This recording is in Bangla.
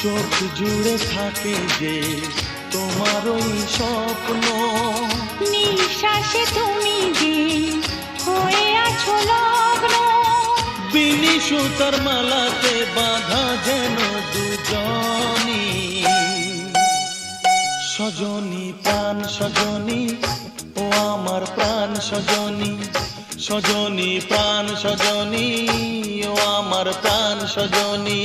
চোখ জুড়ে থাকে যে তোমার ওই স্বপ্ন, নিঃশ্বাসে তুমি যে হয়ে আছো লগ্ন, বিনি সুতার মালাতে বাঁধা যেন দুজনি। সজনী প্রাণ সজনী, ও আমার প্রাণ সজনী, সজনী প্রাণ সজনী, ও আমার প্রাণ সজনী।